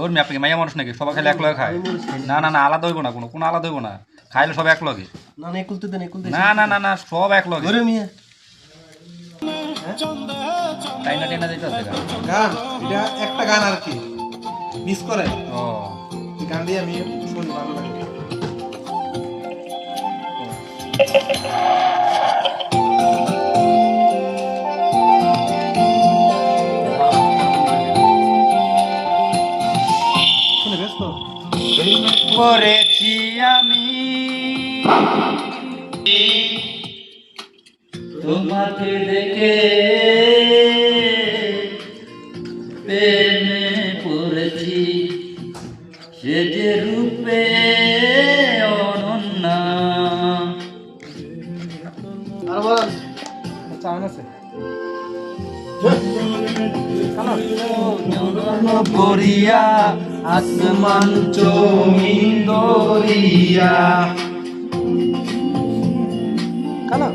ওর আপনি মাইয়া মানুষ নাকি সবাই খাইলে এক লগে খায়? না না না, আলাদা হইব না, কোনো আলাদা হইব না, খাইলে সব এক লগে। না না না না, সব এক লগে। টাইনা টাইনা দিতে আছে গান, এটা একটা গান আর কি মিস করে। ও গান দিয়ে আমি শুনি, ভালো লাগে। শুনে ব্যস্ত করেছি আমি তোমাকে দেখে, প্রেমে পড়েছি সে যে রূপে অনন্যা। আর বল চান আছে করিয়া আসমান জমিন দরিয়া। কানা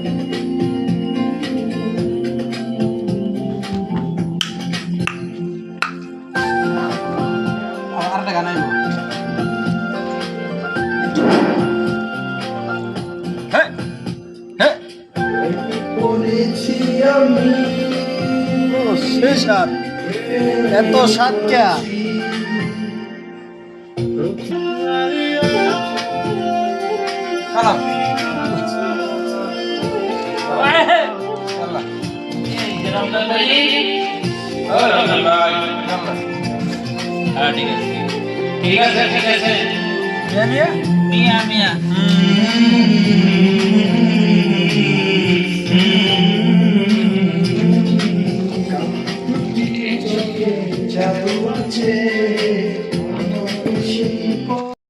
আরেকটা গান আইবো। হে হে এত সাত কে কানা ঠিক আছে ঠিক আছে। মিয়া মিয়া মিয়া জাদু আছে